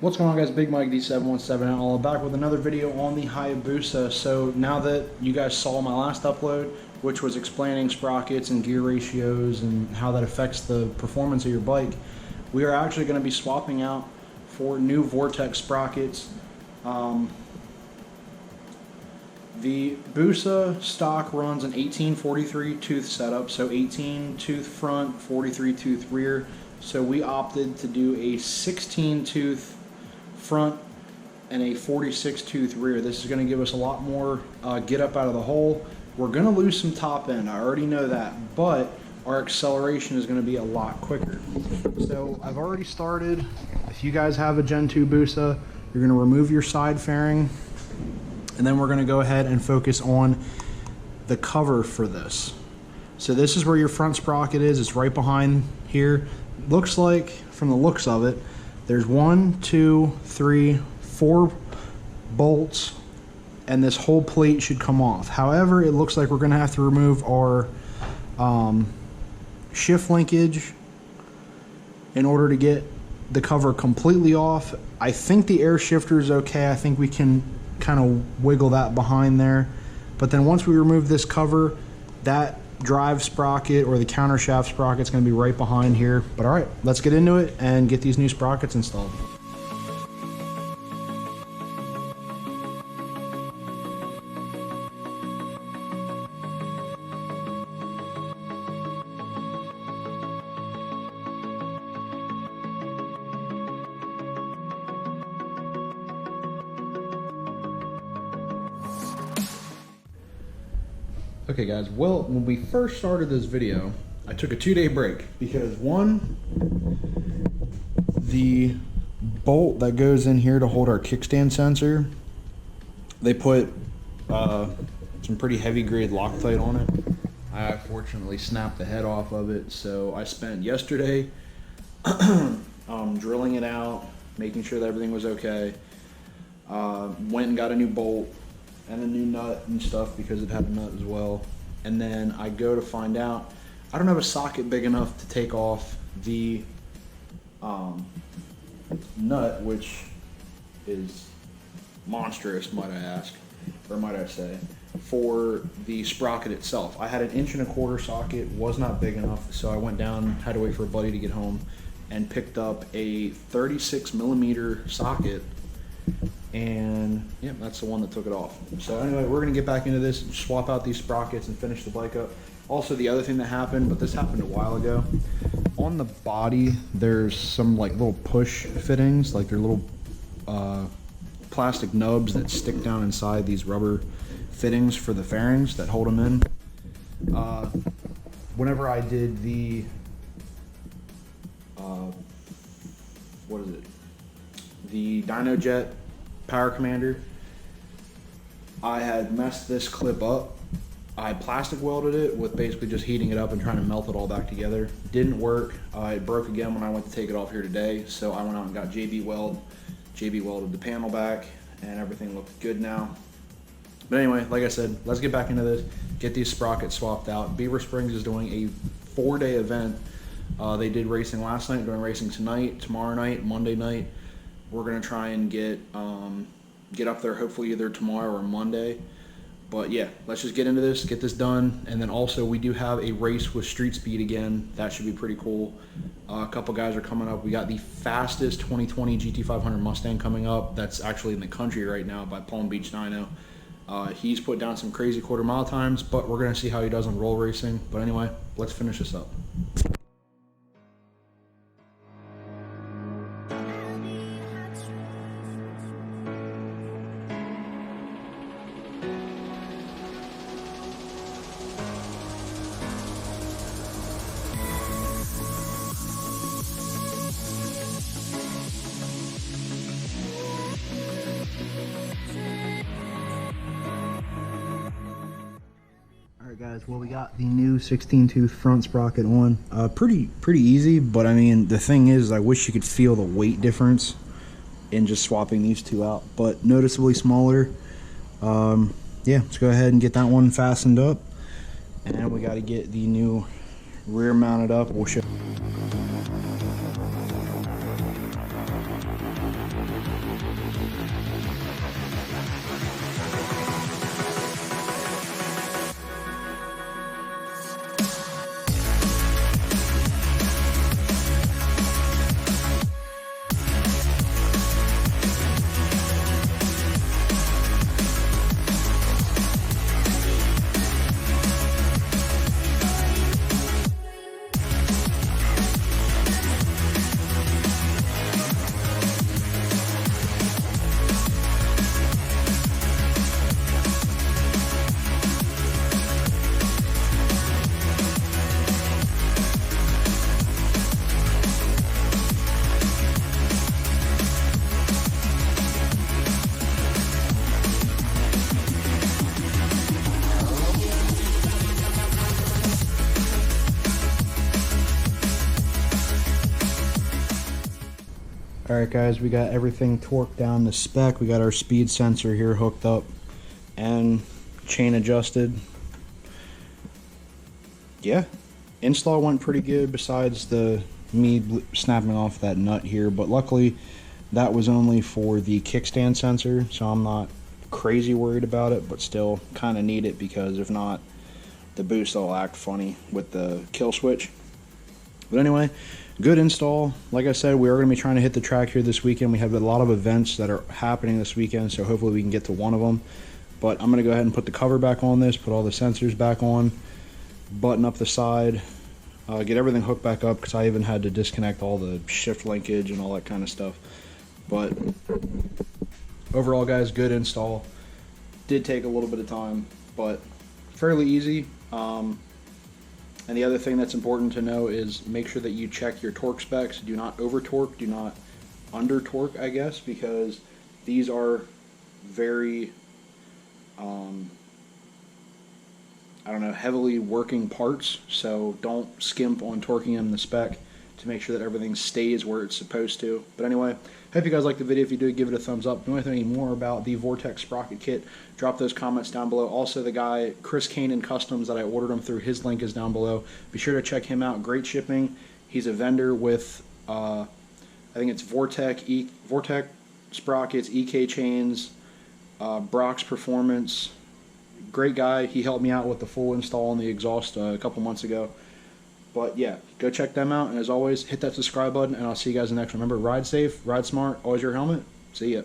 What's going on, guys? Big Mike D717 Outlaw back with another video on the Hayabusa. So now that you guys saw my last upload, which was explaining sprockets and gear ratios and how that affects the performance of your bike, we are actually going to be swapping out for new Vortex sprockets. The Busa stock runs an 1843 tooth setup, so 18 tooth front, 43 tooth rear. So we opted to do a 16 tooth front and a 46 tooth rear. This is going to give us a lot more get up out of the hole. We're going to lose some top end, I already know that, but our acceleration is going to be a lot quicker. So I've already started. If you guys have a Gen 2 Busa, you're going to remove your side fairing, and then we're going to go ahead and focus on the cover for this. So this is where your front sprocket is. It's right behind here. Looks like, from the looks of it, there's 1, 2, 3, 4 bolts, and this whole plate should come off. However, it looks like we're going to have to remove our shift linkage in order to get the cover completely off. I think the air shifter is okay. I think we can kind of wiggle that behind there. But then once we remove this cover, that drive sprocket or the counter shaft sprocket is going to be right behind here. But all right, let's get into it and get these new sprockets installed. Okay guys, well, when we first started this video, I took a 2-day break because one, the bolt that goes in here to hold our kickstand sensor, they put some pretty heavy grade Loctite on it. I fortunately snapped the head off of it, so I spent yesterday drilling it out, making sure that everything was okay. Went and got a new bolt and a new nut and stuff because it had a nut as well. And then I go to find out I don't have a socket big enough to take off the nut, which is monstrous, might I ask, or might I say, for the sprocket itself. I had an 1 1/4 socket, was not big enough, so I went down, had to wait for a buddy to get home, and picked up a 36mm socket. And yeah, that's the one that took it off. So anyway, we're gonna get back into this, swap out these sprockets and finish the bike up. Also, the other thing that happened, but this happened a while ago, on the body there's some like little push fittings, like they're little plastic nubs that stick down inside these rubber fittings for the fairings that hold them in. Whenever I did the what is it, the DynoJet Power Commander, I had messed this clip up. I plastic welded it with basically just heating it up and trying to melt it all back together. Didn't work. It broke again when I went to take it off here today, so I went out and got JB welded the panel back, and everything looks good now. But anyway, like I said, let's get back into this, get these sprockets swapped out. Beaver Springs is doing a 4-day event. They did racing last night, doing racing tonight, tomorrow night, Monday night. We're gonna try and get up there hopefully either tomorrow or Monday. But yeah, let's just get into this, get this done. And then also we do have a race with street speed again. That should be pretty cool. A couple guys are coming up. We got the fastest 2020 GT500 Mustang coming up. That's actually in the country right now by Palm Beach Dyno. He's put down some crazy quarter-mile times, but we're gonna see how he does on roll racing. But anyway, let's finish this up. Guys, well, we got the new 16 tooth front sprocket on. Pretty easy, but I mean, the thing is, I wish you could feel the weight difference in just swapping these two out, but noticeably smaller. Yeah, let's go ahead and get that one fastened up, and we got to get the new rear mounted up. We'll show. Alright guys, we got everything torqued down to spec. We got our speed sensor here hooked up and chain adjusted. Yeah, install went pretty good besides the me snapping off that nut here, but luckily that was only for the kickstand sensor, so I'm not crazy worried about it, but still kind of need it because if not, the boost will act funny with the kill switch. But anyway, good install. Like I said, we are going to be trying to hit the track here this weekend. We have a lot of events that are happening this weekend, so hopefully we can get to one of them. But I'm going to go ahead and put the cover back on this, put all the sensors back on, button up the side, get everything hooked back up because I even had to disconnect all the shift linkage and all that kind of stuff. But overall, guys, good install. Did take a little bit of time, but fairly easy. And the other thing that's important to know is make sure that you check your torque specs. Do not over torque, do not under torque, I guess, because these are very I don't know, heavily working parts, so don't skimp on torquing them the spec to make sure that everything stays where it's supposed to. But anyway, hope you guys liked the video. If you do, give it a thumbs up. If you want to know any more about the Vortex Sprocket Kit, drop those comments down below. Also, the guy, Chris Canan Customs, that I ordered him through, his link is down below. Be sure to check him out. Great shipping. He's a vendor with, I think it's Vortex Sprockets, EK Chains, Brock's Performance. Great guy. He helped me out with the full install on the exhaust a couple months ago. But yeah, go check them out. And as always, hit that subscribe button, and I'll see you guys in the next one. Remember, ride safe, ride smart, always your helmet. See ya.